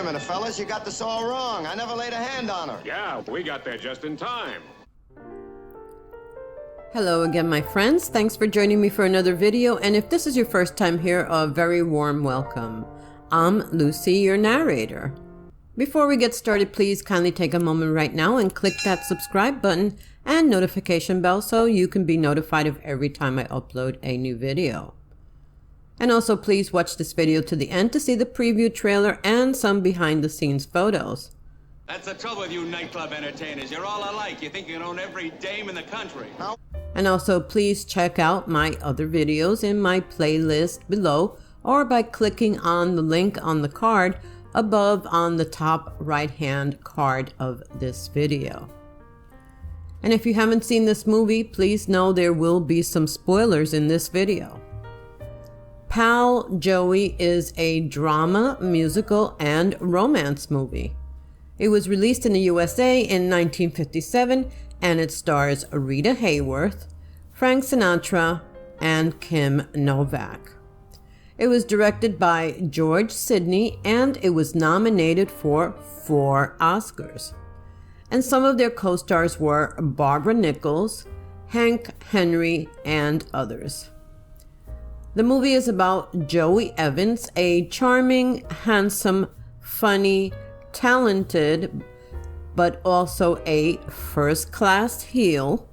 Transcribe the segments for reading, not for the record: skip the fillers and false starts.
a minute, fellas. You got this all wrong. I never laid a hand on her. Yeah, we got there just in time. Hello again, my friends. Thanks for joining me for another video. And if this is your first time here, a very warm welcome. I'm Lucy, your narrator. Before we get started, please kindly take a moment right now and click that subscribe button and notification bell so you can be notified of every time I upload a new video. And also please watch this video to the end to see the preview trailer and some behind the scenes photos. That's the trouble with you nightclub entertainers. You're all alike. You think you can own every dame in the country. And also please check out my other videos in my playlist below or by clicking on the link on the card above on the top right hand card of this video. And if you haven't seen this movie, please know there will be some spoilers in this video. Pal Joey is a drama, musical, and romance movie. It was released in the USA in 1957 and it stars Rita Hayworth, Frank Sinatra, and Kim Novak. It was directed by George Sidney and it was nominated for 4 Oscars. And some of their co-stars were Barbara Nichols, Hank Henry, and others. The movie is about Joey Evans, a charming, handsome, funny, talented, but also a first-class heel.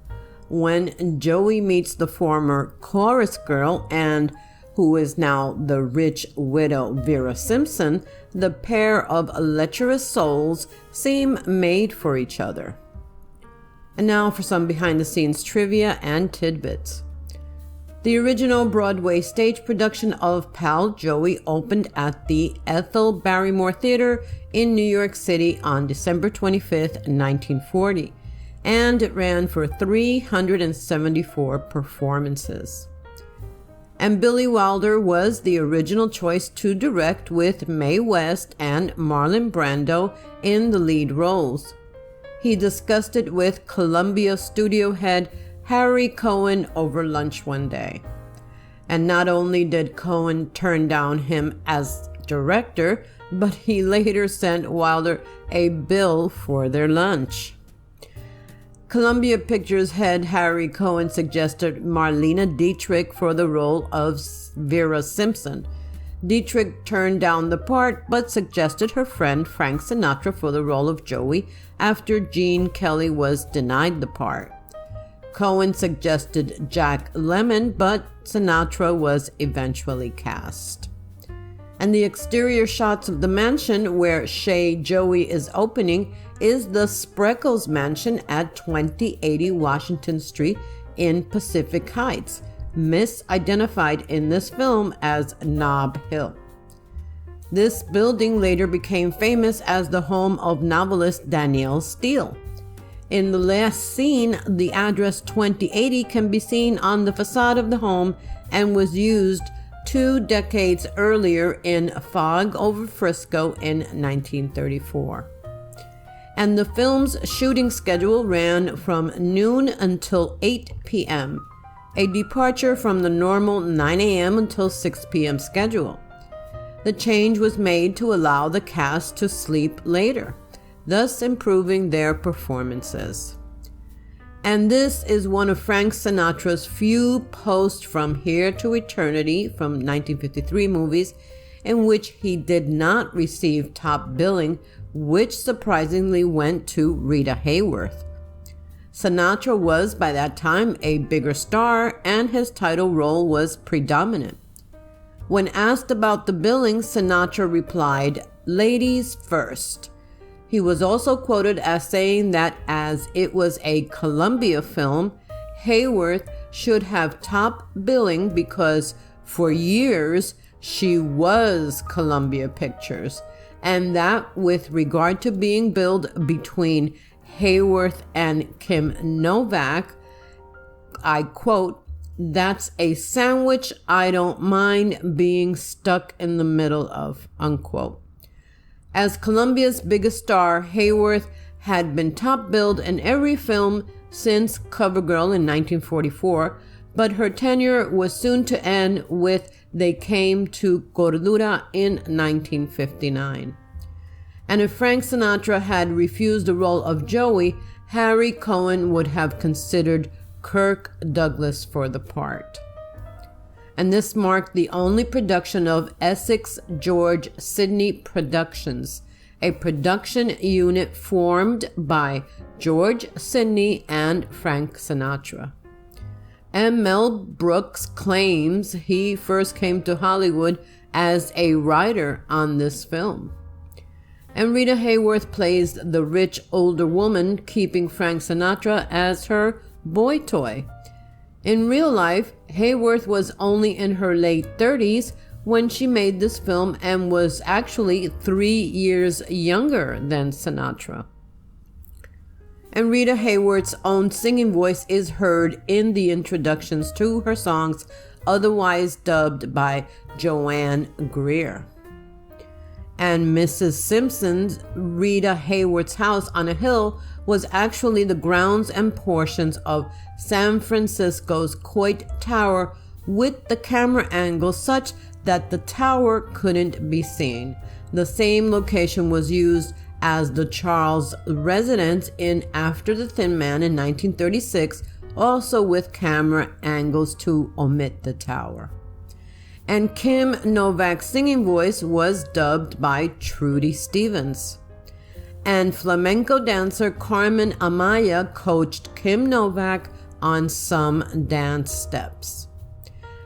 When Joey meets the former chorus girl and who is now the rich widow Vera Simpson, the pair of lecherous souls seem made for each other. And now for some behind-the-scenes trivia and tidbits. The original Broadway stage production of Pal Joey opened at the Ethel Barrymore Theater in New York City on December 25th, 1940, and it ran for 374 performances. And Billy Wilder was the original choice to direct with Mae West and Marlon Brando in the lead roles. He discussed it with Columbia studio head Harry Cohen over lunch one day. And not only did Cohen turn down him as director, but he later sent Wilder a bill for their lunch. Columbia Pictures head Harry Cohen suggested Marlene Dietrich for the role of Vera Simpson. Dietrich turned down the part, but suggested her friend Frank Sinatra for the role of Joey after Gene Kelly was denied the part. Cohen suggested Jack Lemmon, but Sinatra was eventually cast. And the exterior shots of the mansion where Shea Joey is opening is the Spreckles Mansion at 2080 Washington Street in Pacific Heights, misidentified in this film as Nob Hill. This building later became famous as the home of novelist Danielle Steele. In the last scene, the address 2080 can be seen on the facade of the home and was used 2 decades earlier in Fog Over Frisco in 1934. And the film's shooting schedule ran from noon until 8 p.m., a departure from the normal 9 a.m. until 6 p.m. schedule. The change was made to allow the cast to sleep later, thus improving their performances. And this is one of Frank Sinatra's few post From Here to Eternity from 1953 movies in which he did not receive top billing, which surprisingly went to Rita Hayworth. Sinatra was by that time a bigger star and his title role was predominant. When asked about the billing, Sinatra replied, "Ladies first." He was also quoted as saying that as it was a Columbia film, Hayworth should have top billing because for years she was Columbia Pictures, and that with regard to being billed between Hayworth and Kim Novak, I quote, "That's a sandwich I don't mind being stuck in the middle of," unquote. As Columbia's biggest star, Hayworth had been top billed in every film since CoverGirl in 1944, but her tenure was soon to end with They Came to Cordura in 1959. And if Frank Sinatra had refused the role of Joey, Harry Cohen would have considered Kirk Douglas for the part. And this marked the only production of Essex George Sidney Productions, a production unit formed by George Sidney and Frank Sinatra. And Mel Brooks claims he first came to Hollywood as a writer on this film. And Rita Hayworth plays the rich older woman, keeping Frank Sinatra as her boy toy. In real life, Hayworth was only in her late 30s when she made this film and was actually 3 years younger than Sinatra. And Rita Hayworth's own singing voice is heard in the introductions to her songs, otherwise dubbed by Joanne Greer. And Mrs. Simpson's Rita Hayworth's house on a hill was actually the grounds and portions of San Francisco's Coit Tower, with the camera angle such that the tower couldn't be seen. The same location was used as the Charles residence in After the Thin Man in 1936, also with camera angles to omit the tower. And Kim Novak's singing voice was dubbed by Trudy Stevens. And flamenco dancer Carmen Amaya coached Kim Novak on some dance steps.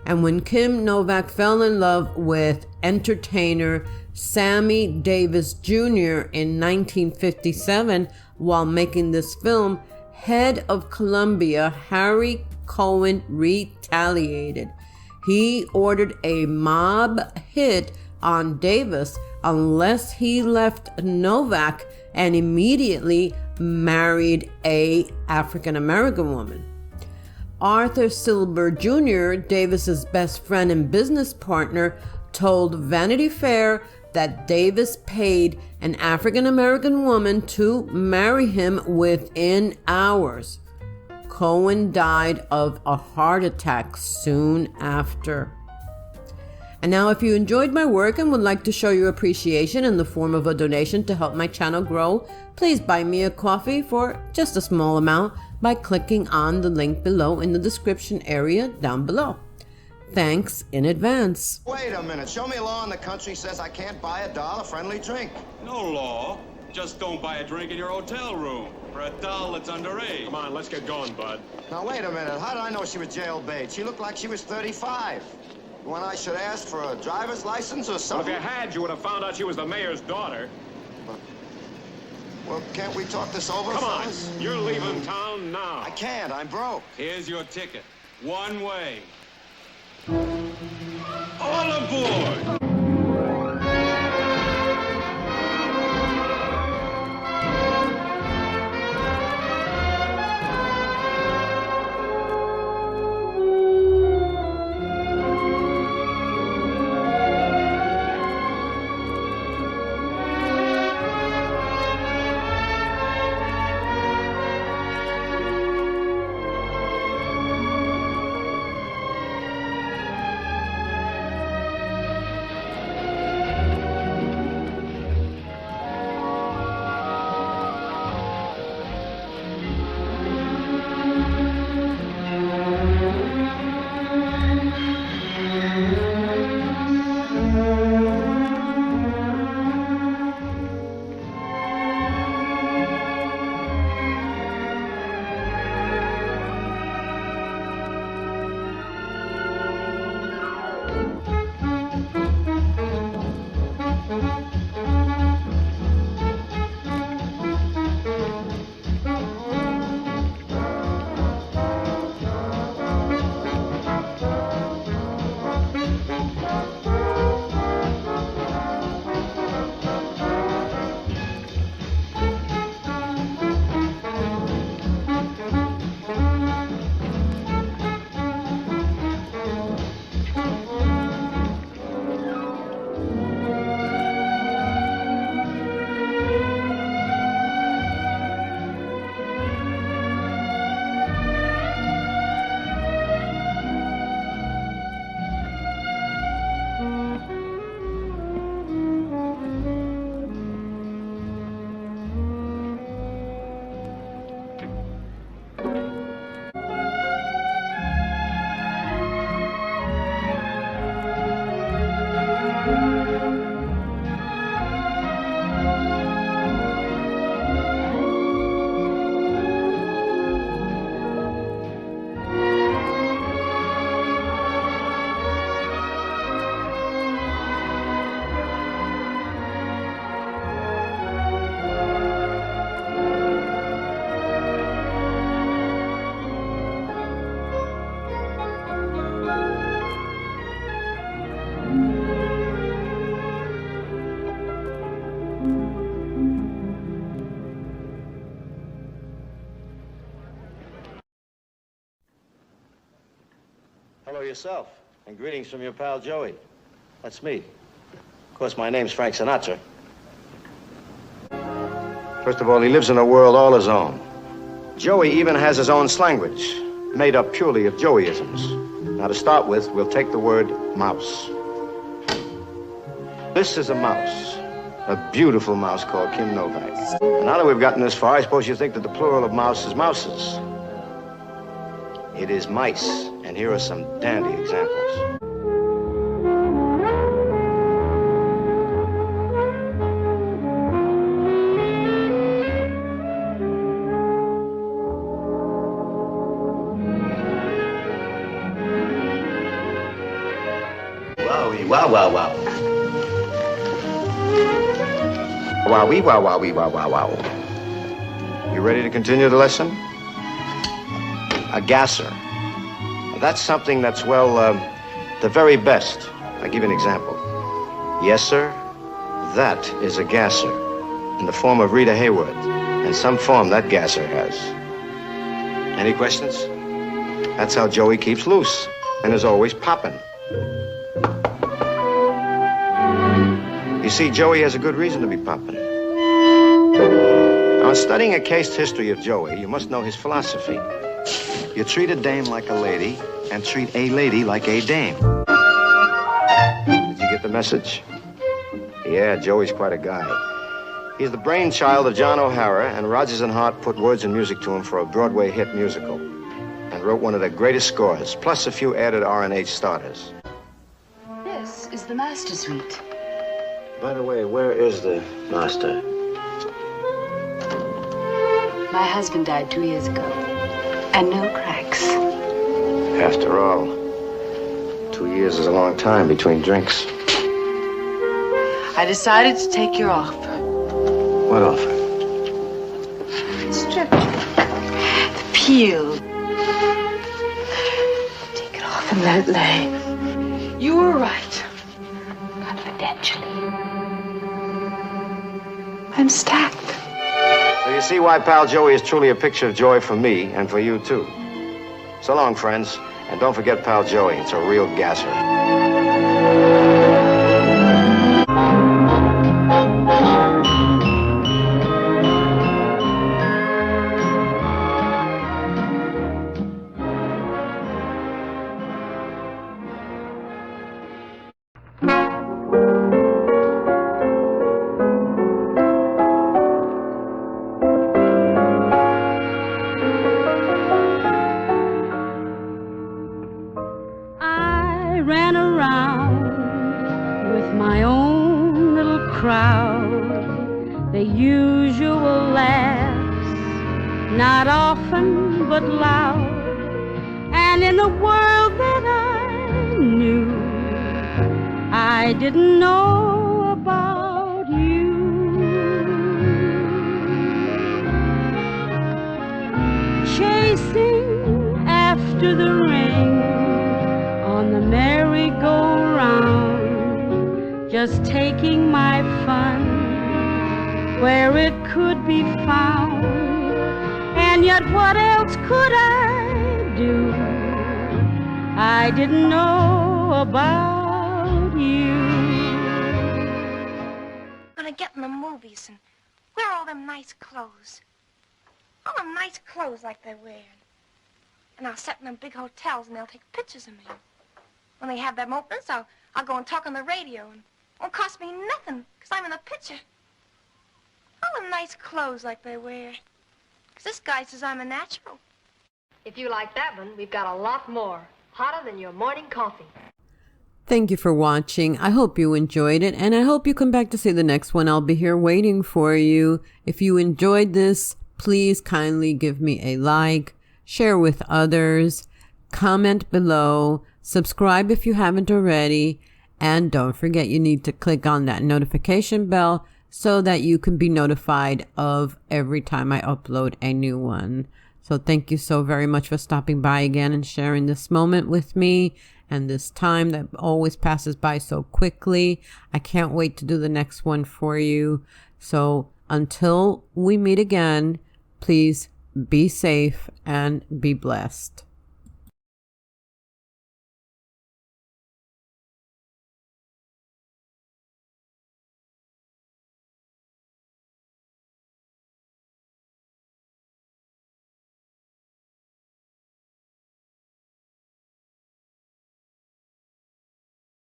And when Kim Novak fell in love with entertainer Sammy Davis Jr. in 1957 while making this film, head of Columbia Harry Cohen retaliated. He ordered a mob hit on Davis unless he left Novak, and immediately married a African American woman. Arthur Silber Jr., Davis's best friend and business partner, told Vanity Fair that Davis paid an African American woman to marry him within hours. Cohen died of a heart attack soon after. And now, if you enjoyed my work and would like to show your appreciation in the form of a donation to help my channel grow, please buy me a coffee for just a small amount by clicking on the link below in the description area down below. Thanks in advance. Wait a minute. Show me a law in the country says I can't buy a doll a friendly drink. No law. Just don't buy a drink in your hotel room for a doll that's underage. Come on, let's get going, bud. Now, wait a minute. How did I know she was jailbait? She looked like she was 35. When I should ask for a driver's license or Well, something? if you had, you would have found out she was the mayor's daughter. Well, can't we talk this over, Come on, fellas? you're leaving town now. I can't. I'm broke. Here's your ticket. One way. All aboard! Hello yourself, and greetings from your pal Joey. That's me. Of course, my name's Frank Sinatra. First of all, he lives in a world all his own. Joey even has his own slanguage, made up purely of Joeyisms. Now, to start with, we'll take the word mouse. This is a mouse, a beautiful mouse called Kim Novak. And now that we've gotten this far, I suppose you think that the plural of mouse is mouses. It is mice, and here are some dandy examples. Wowie, wow, wow, wow. Wowie, wow, wowie, wow, wow, wow. You ready to continue the lesson? A gasser. That's something that's, well, the very best. I'll give you an example. Yes, sir, that is a gasser in the form of Rita Hayworth, and some form that gasser has. Any questions? That's how Joey keeps loose and is always popping. You see, Joey has a good reason to be popping. Now, in studying a cased history of Joey, you must know his philosophy. You treat a dame like a lady, and treat a lady like a dame. Did you get the message? Yeah, Joey's quite a guy. He's the brainchild of John O'Hara, and Rodgers and Hart put words and music to him for a Broadway hit musical, and wrote one of the greatest scores, plus a few added R&H starters. This is the master suite. By the way, where is the master? My husband died 2 years ago, and no cracks. After all, 2 years is a long time between drinks. I decided to take your offer. What offer? Strip. The peel. Take it off and let it lay. You were right. Confidentially. I'm stacked. So you see why pal Joey is truly a picture of joy for me and for you, too. So long, friends. And don't forget pal Joey. It's a real gasser. Ran around with my own little crowd, the usual laughs, not often but loud, and in the world that I knew, I didn't know about you. Chasing after the ring on the merry-go-round, just taking my fun where it could be found. And yet what else could I do? I didn't know about you. I'm gonna get in the movies and wear all them nice clothes. All them nice clothes like they wear. And I'll sit in them big hotels and they'll take pictures of me. When they have them openings, I'll go and talk on the radio, and it won't cost me nothing, because I'm in the picture. All them nice clothes like they wear. Because this guy says I'm a natural. If you like that one, we've got a lot more. Hotter than your morning coffee. Thank you for watching. I hope you enjoyed it, and I hope you come back to see the next one. I'll be here waiting for you. If you enjoyed this, please kindly give me a like, share with others, comment below, subscribe if you haven't already, and don't forget you need to click on that notification bell so that you can be notified of every time I upload a new one. So thank you so very much for stopping by again and sharing this moment with me and this time that always passes by so quickly. I can't wait to do the next one for you. So until we meet again, please be safe and be blessed.